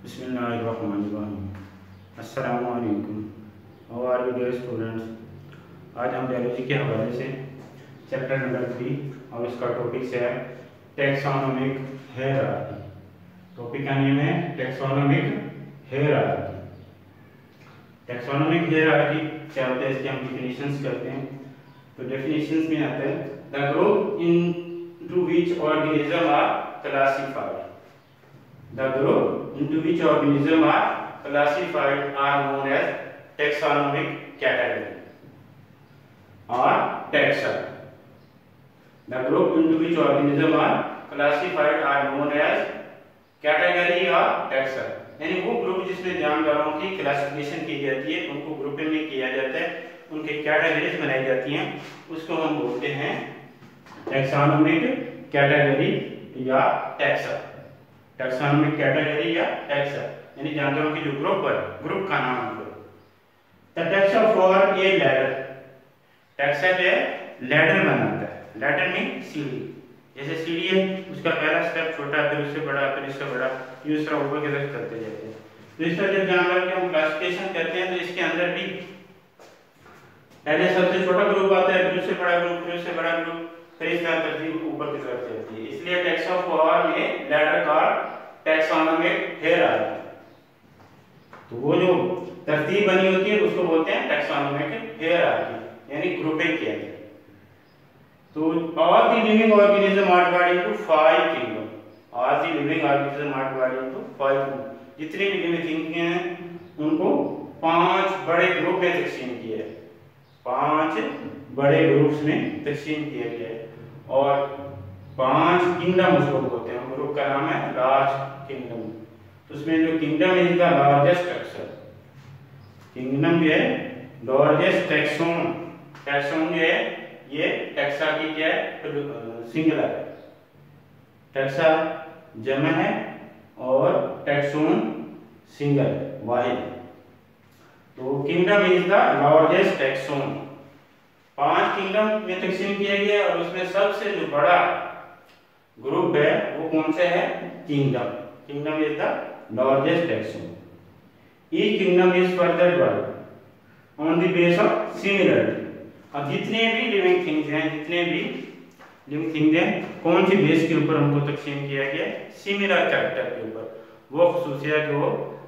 बिस्मिल्लाहिर्रहमानिर्रहीम। अस्सलामु अलैकुम। How are you dear students. आज हम बायोलॉजी के हवाले से चैप्टर नंबर 3 और इसका टॉपिक है टैक्सोनॉमिक हायरार्की। टॉपिक का नेम है टैक्सोनॉमिक हायरार्की। टैक्सोनॉमिक हायरार्की क्या होता है, इसकी हम डिफिनेशंस करते हैं। तो डिफिनेशंस में आता है the group into which organism are classified. The group into which organisms are classified are known as taxonomic category or taxa. The group into which organisms are classified are known as category or taxa. यानी वो group जिसमें जानवरों की classification की जाती है, उनको grouping में किया जाता है, उनके कैटेगरीज बनाई जाती हैं, उसको हम बोलते हैं टैक्सोनॉमिक कैटेगरी या टैक्सा। टैक्सोनॉमिक कैटेगरी या टैक्सा यानी जानवरों की जो ग्रुप है, ग्रुप का नाम है। The taxa for a ladder. Taxa जो है लैडर बनाता है। लैडर में सीढ़ी, जैसे सीढ़ी है उसका पहला स्टेप छोटा, फिर उससे बड़ा, फिर इससे बड़ा, ये उस तरह ऊपर की तरफ करते जाते हैं। तो इस तरह जब जानवर की हम क्लासिफिकेशन करते हैं तो इसके अंदर भी पहले सबसे छोटा ग्रुप आता है, फिर उससे बड़ा ग्रुप, फिर उससे बड़ा ग्रुप, फिर इस तरह तरतीब ऊपर की तरफ चलती है। इसलिए टैक्सा फॉर ए लैडर का टैक्सोनॉमिक हायरार्की। तो वो जो तरतीब बनी होती है उसको बोलते हैं टैक्सोनॉमिक हायरार्की यानी ग्रुपिंग किया गया। तो all the living organism are divided into 5 kingdom. All the living organism are divided into 5 kingdom. जितने भी लिविंग थिंग्स हैं उनको 5 बड़े ग्रुप में तकसीम किया है। 5 बड़े ग्रुप्स में तकसीम किया गया है और 5 किंगडम उसको बोलते हैं। ग्रुप का नाम है लार्ज किंगडम। तो उसमें जो kingdom is the largest taxon. Kingdom जो है लार्जेस्ट टैक्सोन। टैक्सोन जो है ये टैक्सा की क्या है, सिंगुलर है। टैक्सा जमा है और टैक्सोन सिंगल वाहिद। तो kingdom is the largest taxon. 5 kingdom में तकसीम किया गया और उसमें सबसे जो बड़ा ग्रुप है वो कौन सा है, kingdom. Kingdom is the largest taxon. Each kingdom is further divided on the base of similarity. अब जितने भी लिविंग थिंग्स हैं, जितने भी लिविंग थिंग्स हैं, कौन सी बेस के ऊपर हमको तकसीम किया गया, सिमिलर कैरेक्टर के ऊपर। वो खुसूसियात जो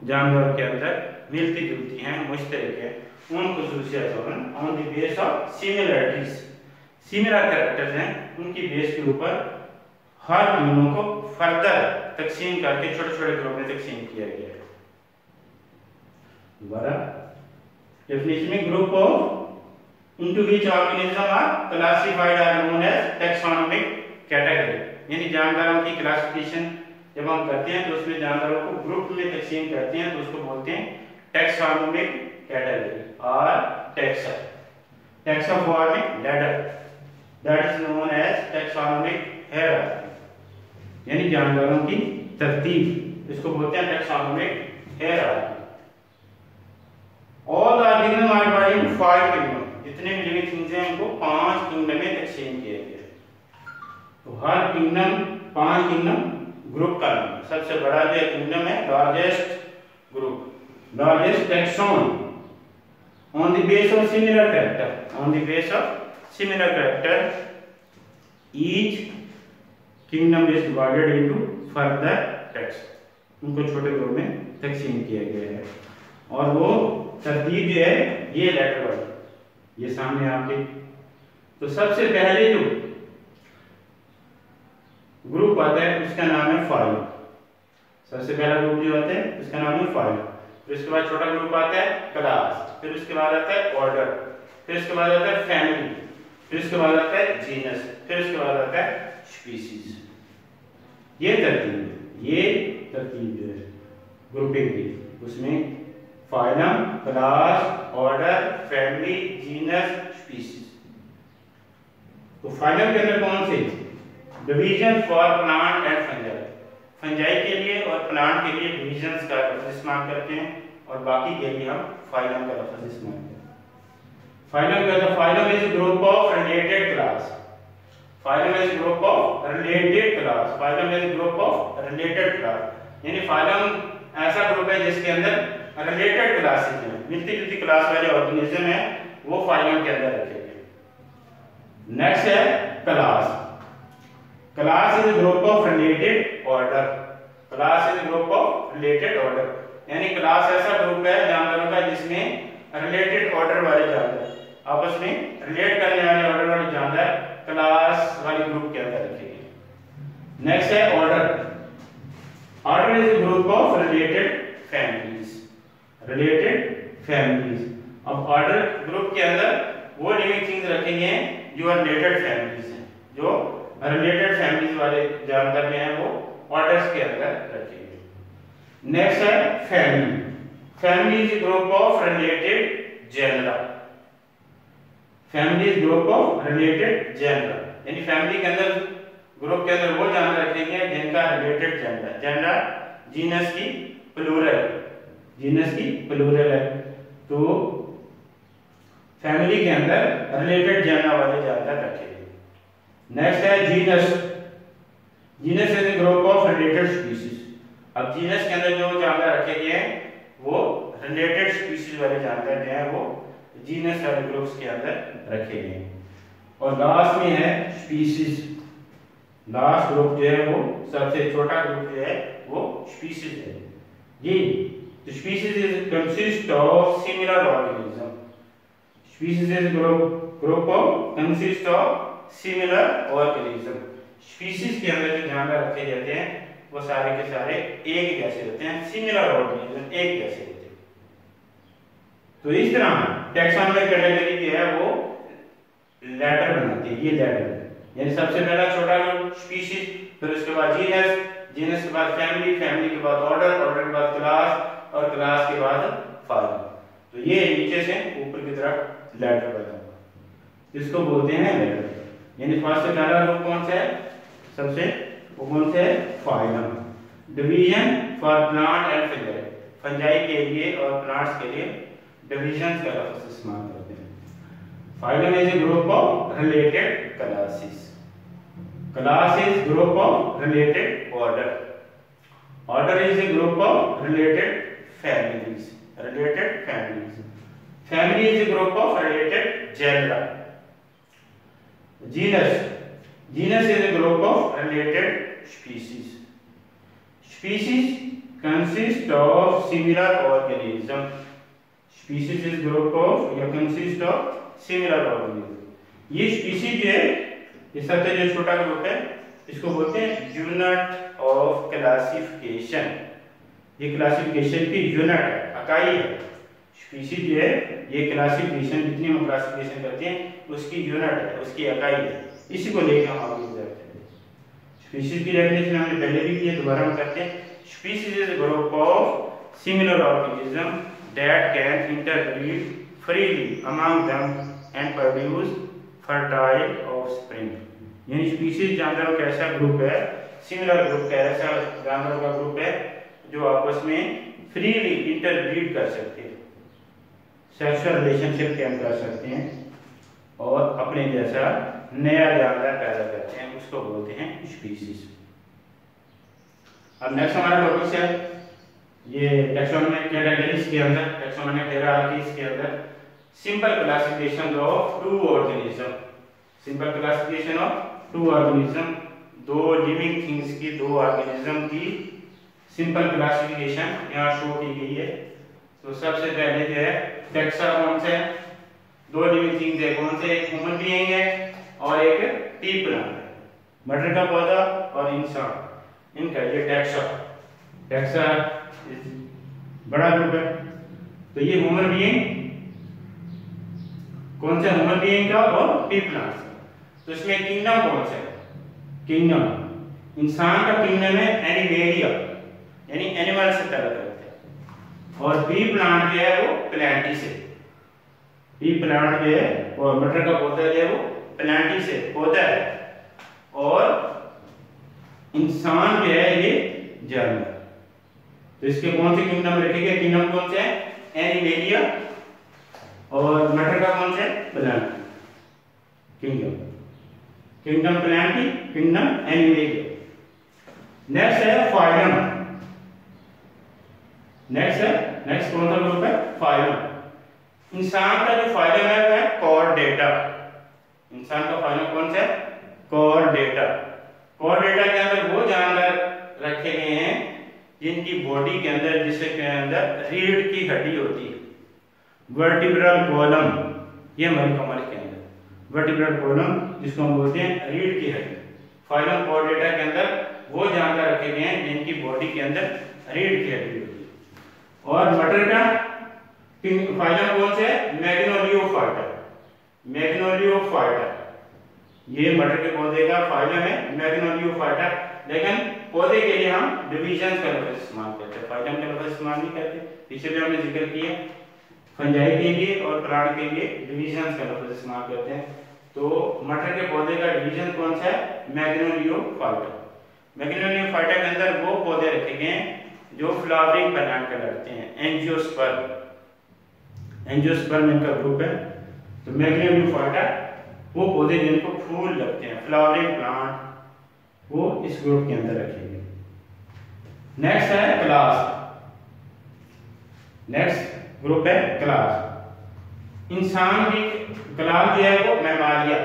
जानवर के अंदर मिलती जुलती हैं, मुश्तरक है, उन खुसूसियात on the base of similarities. Similar characters हैं, उनकी बेस के ऊपर हर तीनों को फर्दर तकसीम करके छोटे छोटे ग्रुप में तकसीम किया गया है। दोबारा डेफिनेशन में group of into which organism are classified are known as taxonomic category. यानी जानवरों की क्लासिफिकेशन जब हम करते हैं तो उसमें जानवरों को ग्रुप में तकसीम करते हैं तो उसको बोलते हैं टैक्सोनॉमिक कैटेगरी और टैक्सा। टैक्सा फॉर में ladder, that is known as taxonomic hierarchy यानी जानवरों की तरतीब, इसको बोलते हैं taxonomic hierarchy. All organism are divided into 5 kingdom. जितने भी लिविंग थिंग्स हैं उनको 5 किंगडम में तकसीम किया गया है। तो हर किंगडम 5 किंगडम ग्रुप का नाम। सबसे बड़ा जो किंगडम है largest group, largest taxon on the base of similar character. On the base of similar character each kingdom is divided into further tax. उनको छोटे ग्रुप में तकसीम किया गया है और वो तरतीब जो है ये लेटर वाली, ये सामने आपके। तो सबसे पहले जो ग्रुप आता है उसका नाम है फाइल। सबसे पहला ग्रुप जो आता है उसका नाम है फाइल। फिर उसके बाद छोटा ग्रुप आता है क्लास, फिर उसके बाद आता है ऑर्डर, फिर उसके बाद आता है फैमिली, फिर उसके बाद आता है जीनस, फिर उसके बाद आता है स्पीसीज। ये तरतीब जो है ग्रुपिंग की, उसमें phylum, class, order, family, genus, species. तो फाइलम के अंदर कौन से division for plant and fungi. Fungi के लिए और प्लांट के लिए डिवीजंस का लफ्ज इस्तेमाल करते हैं और बाकी के लिए हम फाइलम का लफ्ज इस्तेमाल करते हैं। Phylum is group of related class. Phylum is group of related class. Phylum is group of related class. यानी phylum ऐसा ग्रुप है जिसके अंदर रिलेटेड क्लासेस हैं, मिलती जुलती क्लास वाले ऑर्गेनिज्म हैं, वो फाइलम के अंदर रखे गए। नेक्स्ट है class. Class is group of related order. Class is group of related order, यानी क्लास ऐसा ग्रुप है जानवरों का जिसमें रिलेटेड ऑर्डर वाले जानवर, आपस में रिलेट करने वाले ऑर्डर वाले जानवर क्लास वाले ग्रुप के अंदर रखे गए। नेक्स्ट है order. Order is group of related families. Related families. अब ऑर्डर ग्रुप के अंदर वो लिविंग थिंग्स रखेंगे जो रिलेटेड फैमिलीज हैं, जो रिलेटेड फैमिलीज वाले जानवर हैं वो ऑर्डर्स के अंदर रखेंगे। नेक्स्ट है family. Family is group of related genera. Family is group of related genera, यानी फैमिली के अंदर ग्रुप के अंदर वो जानवर रखेंगे जिनका रिलेटेड जेनरा, जेनरा जीनस की प्लूरल, जीनस की प्लूरल है, तो फैमिली के अंदर रिलेटेड जेनरा वाले जानवर रखेंगे। नेक्स्ट है genus. Genus is group of related species. अब जीनस के अंदर जो जानवर रखे गए हैं वो रिलेटेड स्पीशीज वाले जानवर जो हैं वो जीनस वाले ग्रुप्स के अंदर रखे गए। और लास्ट में है स्पीशीज। लास्ट ग्रुप जो है वो सबसे छोटा ग्रुप जो है वो स्पीशीज है। जी, तो species is consist of similar organism. Species is group of consist of similar organism. Species के अंदर जो जानवर रखे जाते हैं वो सारे के सारे एक जैसे होते हैं, सिमिलर ऑर्गेनिज्म एक जैसे होते हैं। तो इस तरह टैक्सोनॉमिक कैटेगरी जो है वो लैडर बनाती है, ये लैडर, यानी सबसे पहला छोटा ग्रुप स्पीशीज, फिर उसके बाद जीनस, जीनस के बाद फैमिली, फैमिली के बाद ऑर्डर, ऑर्डर के बाद क्लास और क्लास के बाद फाइलम। तो ये नीचे से ऊपर की तरफ लैडर बना हुआ, इसको बोलते हैं लैडर। यानी फर्स्ट से पहला ग्रुप कौन सा है, सबसे वो कौन से phylum. Division for plant and fungi, fungi के लिए और प्लांट्स के लिए डिवीजन का लफ्ज इस्तेमाल करते हैं। Phylum is a group of related classes. Class is group of related order. Order is a group of related families, related families. Family is a group of related genera. Genus, genus is a group of related species. Species consist of similar organism. Species is group of या consist of similar organism. ये species जो है, ये सबसे जो छोटा group है, इसको बोलते हैं यूनिट ऑफ क्लासिफिकेशन। ये क्लासिफिकेशन की यूनिट है, इकाई है। स्पीशीज जो है ये क्लासिफिकेशन, जितनी हम क्लासिफिकेशन करते हैं उसकी यूनिट है, उसकी इकाई है। इसी को लेकर हम आगे बढ़ते हैं। स्पीशीज की डेफिनेशन हमने पहले भी की है, दोबारा हम करते हैं। Species is a group of similar organism that can interbreed freely among them and produce fertile offspring. यानी स्पीशीज जानवरों का ऐसा ग्रुप है, सिमिलर ग्रुप का ऐसा जानवरों का ग्रुप है जो आपस में फ्रीली इंटरब्रीड कर सकते हैं, सेक्सुअल रिलेशनशिप कैम कर सकते हैं और अपने जैसा नया जानवर पैदा करते हैं, उसको बोलते हैं स्पीशीज। अब नेक्स्ट हमारा टॉपिक है ये टैक्सोनॉमिक कैटेगरीज के अंदर, टैक्सोनॉमिक हायरार्कीज के अंदर simple classification of two organism. Simple classification of two organism, दो लिविंग थिंग्स की, दो ऑर्गेनिज्म की सिंपल क्लासिफिकेशन यहाँ शो की गई है। तो सबसे पहले जो है टैक्सा कौन से, दो लिविंग थिंग्स है, कौन से, एक ह्यूमन बीइंग है और एक टी प्लांट है, मटर का पौधा और इंसान, इनका ये टैक्सा। टैक्सा बड़ा ग्रुप है। तो ये ह्यूमन बीइंग, कौन सा, ह्यूमन बीइंग का और टी प्लांट। तो इसमें किंगडम कौन सा है, किंगडम इंसान का किंगडम है एनिमेलिया, यानी एनिमल से पैदा करते हैं। और पी प्लांट जो है वो प्लांटी से, पी प्लांट जो है और मटर का पौधा जो है वो प्लांटी से पौधा है। और इंसान जो है ये जानवर। तो इसके कौन से किंगडम रखेंगे, किंगडम कौन से है, एनिमेलिया, और मटर का कौन से, plant kingdom, kingdom Plantae, kingdom animalia. Next है फाइलम। नेक्स्ट कौन सा ग्रुप है? फाइलम। इंसान का जो फाइलम है वो है कॉर्डेटा। इंसान का फाइलम कौन सा है? कॉर्डेटा। कॉर्डेटा के अंदर वो जानवर रखे गए हैं जिनकी बॉडी के अंदर, जिसके अंदर रीढ़ की हड्डी होती है। वर्टिब्रल कॉलम, ये हमारी कमर के अंदर वर्टिब्रल कॉलम जिसको हम बोलते हैं रीढ़ की हड्डी। फाइलम कॉर्डेटा के अंदर वो जानवर रखे गए हैं जिनकी बॉडी के अंदर रीढ़ की हड्डी होती है। और मटर का फाइलम कौन से है? मैग्नोलियोफाइटा। मैग्नोलियोफाइटा, ये मटर के पौधे का फाइलम है मैग्नोलियोफाइटा। लेकिन पौधे के लिए हम डिविजन का लफ्ज इस्तेमाल करते हैं, फाइलम का लफ्ज इस्तेमाल नहीं करते। पीछे भी हमने जिक्र किया, फंजाई के लिए और प्लांट के लिए डिविजन का लफ्ज इस्तेमाल करते हैं। तो मटर के पौधे का डिवीजन कौन सा है? मैग्नोलियोफाइटा। मैग्नोलियोफाइटा के अंदर वो पौधे रखे गए हैं जो फ्लावरिंग प्लांट कहलाते हैं, एंजियोस्पर्म। एंजियोस्पर्म इनका ग्रुप है। तो मैग्नोलियोफाइटा वो पौधे जिनको फूल लगते हैं, फ्लावरिंग प्लांट, वो इस ग्रुप के अंदर रखे गए। नेक्स्ट है क्लास। नेक्स्ट ग्रुप है क्लास। इंसान की क्लास जो है वो मैमालिया।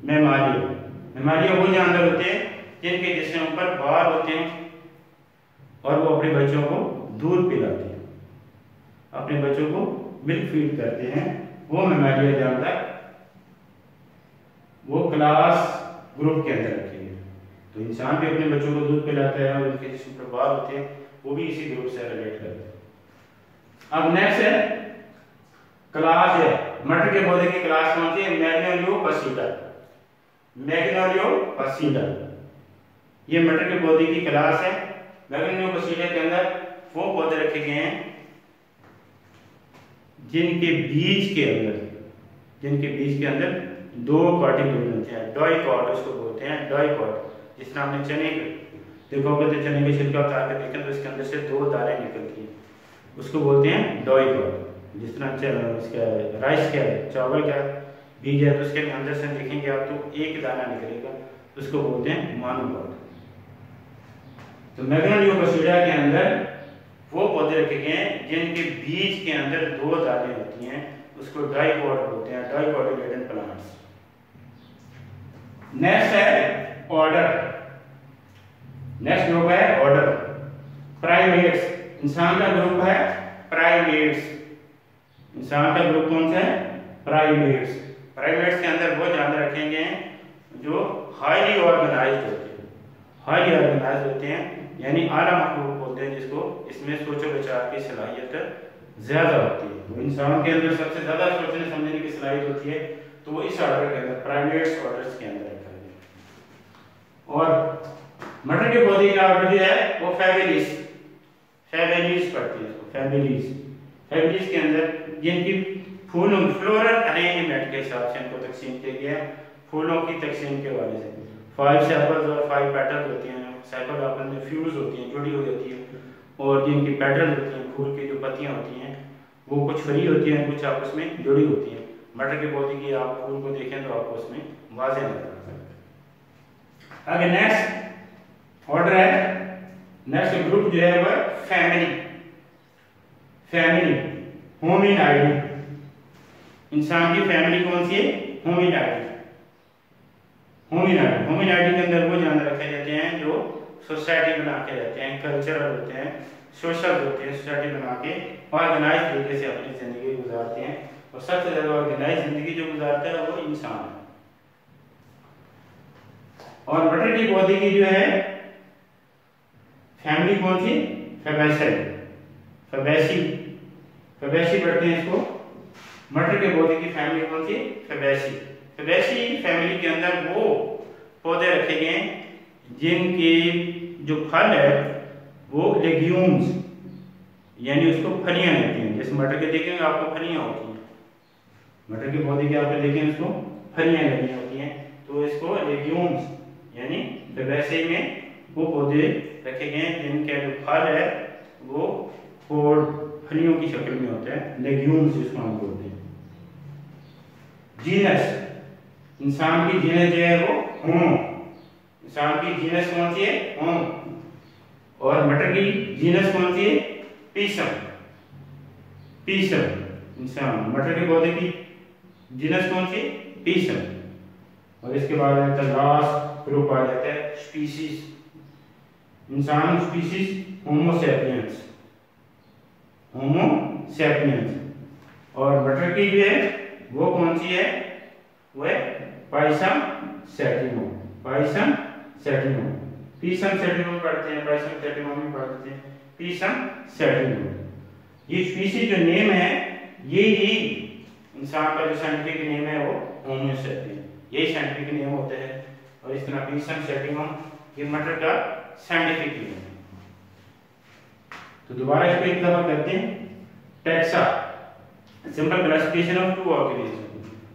मैमालिया वो जानवर होते हैं जिनके जिस्म पर बाल होते हैं और वो अपने बच्चों को दूध पिलाते हैं, अपने बच्चों को मिल्क फीड करते हैं। वो मैमालिया जानवर वो क्लास ग्रुप के अंदर रखे गए। तो इंसान भी अपने बच्चों को दूध पिलाता है और उनके जिस्म पर बाल होते हैं, वो भी इसी ग्रुप से रिलेट करते हैं। अब नेक्स्ट है क्लास है मटर के पौधे की क्लास कौन सी है? मैग्नोलियोपसीडा। मैग्नोलियोपसीडा ये मटर के पौधे की क्लास है। मैग्नोलियोपसीडा के अंदर वो पौधे रखे गए हैं जिनके बीज के अंदर दो कॉटिलेडन होते हैं, डाइकॉट उसको बोलते हैं, डाइकॉट। जिस तरह हमने चने देखोगे तो चने के छिलका उतार के देखें तो इसके अंदर से दो दालें निकलती हैं, उसको बोलते हैं डाइकॉट। जिस तरह इसका राइस का चावल का बीज है तो उसके अंदर से देखेंगे आप तो एक दाना निकलेगा, उसको बोलते हैं मोनोकॉट। तो मैग्नोलियोपसीडा के अंदर वो पौधे रखे गए हैं जिनके बीज के अंदर दो दालें होती हैं, उसको डाइकॉट बोलते हैं, डाइकोटिलेडन प्लांट्स। नेक्स्ट है ऑर्डर। नेक्स्ट ग्रुप है ऑर्डर प्राइमेट्स। इंसान का ग्रुप है प्राइमेट्स। इंसान का ग्रुप कौन सा है? प्राइमेट्स। प्राइमेट्स के अंदर वो जानवर रखे गए हैं जो हाईली ऑर्गेनाइज्ड होते हैं, यानी आला मखलूक बोलते हैं जिसको, इसमें सोचो विचार की सलाहियत ज्यादा होती है। तो इंसान के अंदर सबसे ज्यादा सोचने समझने की सलाहियत होती है, तो वो इस ऑर्डर के अंदर प्राइमेट्स ऑर्डर्स के अंदर रखा गया। और मटर के पौधे का ऑर्डर जो है वो फैमिलीज पढ़ती है इसको, फैमिलीज के अंदर जिनकी फूलों फ्लोरल अरेंजमेंट के हिसाब से इनको तकसीम किया गया है। फूलों की तकसीम के वाले से 5 सेपल्स और 5 पेटल्स होती हैं। सेपल आपस में फ्यूज होती हैं, जुड़ी हुई होती है, और जिनकी पेटल्स होती हैं, फूल की जो पत्तियां होती हैं वो कुछ फ्री होती हैं, कुछ आपस में जुड़ी होती हैं। मटर के पौधे की आप फूल को देखें तो आपको उसमें वाज़ेह नजर आ सकता है। आगे नेक्स्ट ऑर्डर है, नेक्स्ट ग्रुप जो है वह फैमिली होमिनाइडी। इंसान की फैमिली कौन सी है? होमिनाइडी के अंदर वो जानवर रखे जाते हैं जो सोसाइटी बना के रहते हैं, कल्चरल होते हैं, सोशल होते हैं, सोसाइटी बना के ऑर्गेनाइज तरीके से अपनी जिंदगी गुजारते हैं। और सबसे ज्यादा ऑर्गेनाइज जिंदगी जो गुजारता है वो इंसान है। और मटर की पौधे की जो है फैमिली कौन सी? फैबेसी पढ़ते हैं इसको। मटर के पौधे की फैमिली कौन सी? फैबेसी फैमिली के अंदर वो पौधे रखे गए जिनके जो फल है वो लेग्यूम्स, यानी उसको फलियां रहती हैं। जैसे मटर के देखेंगे आपको फलियां होती हैं, मटर के पौधे के आप देखें उसको फलियां लगी होती हैं, तो इसको लेग्यूम्स यानी फैबेसी में वो पौधे रखे गए जिनका जो फल है वो फलियों की शक्ल में होता है, लेग्यूम्स जिसको हम बोलते हैं। जीनस, इंसान की जीनस जो है वो होमो। इंसान की जीनस कौन सी है? होमो। और मटर की जीनस कौन सी है? पीसम। पीसम इंसान, मटर के पौधे की जीनस कौन सी? पीसम। और इसके बाद आता है लास्ट ग्रुप आ जाता है स्पीसीज, इंसान species Homo sapiens. Homo sapiens. और मटर की जो है वो कौन सी है? वो है Pisum sativum. Pisum sativum. Pisum sativum पढ़ते हैं, पाइसम सैटिवम भी पढ़ते हैं, पीसम सैटिवम। ये स्पीसीज जो नेम है ये ही इंसान का जो साइंटिफिक नेम है वो होमो सैपियन, यही साइंटिफिक नेम होता है। और इस तरह पीसम सैटिवम ये मटर का साइंटिफिक नेम है। तो दोबारा इसको एक दफा करते हैं। Taxa, simple classification of two organism.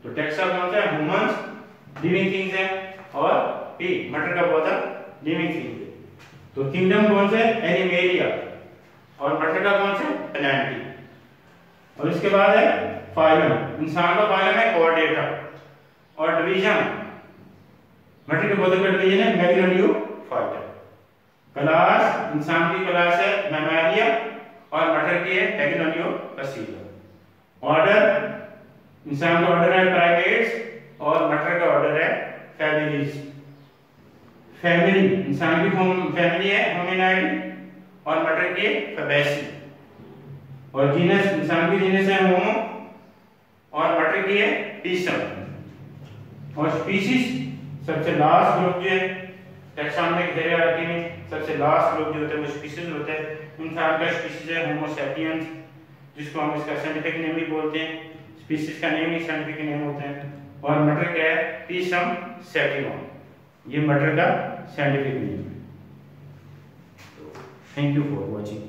तो टैक्सा कौन सा है? ह्यूमंस, लिविंग थिंग्स है, और पी मटर का पौधा लिविंग थिंग है। तो किंगडम कौन सा है? एनिमेलिया। और मटर का कौन सा? प्लांटी। और इसके बाद है फाइलम, इंसान का फाइलम है कॉर्डेटा। और डिवीजन, मटर के पौधे का डिवीजन है मैग्नोलियोफाइटा। क्लास, इंसान की क्लास है मैमालिया और मटर की है टैक्नोलियोफासिला। ऑर्डर, इंसान का ऑर्डर है प्राइमेट्स और मटर का ऑर्डर है फैमिलीज। फैमिली, इंसान की फैमिली है होमिनाइड और मटर की है फैबेसी। और जीनस, इंसान की जीनस है होमो और मटर की है पीसम। और स्पीसीज, सबसे लास्ट ग्रुप जो है टैक्सोनॉमिक हायरार्की में सबसे लास्ट ग्रुप जो होता है वो स्पीसीज होता है। इंसान का स्पीसीज है होमो सैपियंस, जिसको हम इसका साइंटिफिक नेम भी बोलते हैं, स्पीसीज का नेम ही साइंटिफिक नेम होता है। और मटर क्या है? पीसम सैटिवम, ये मटर का साइंटिफिक नेम है। Thank you for watching.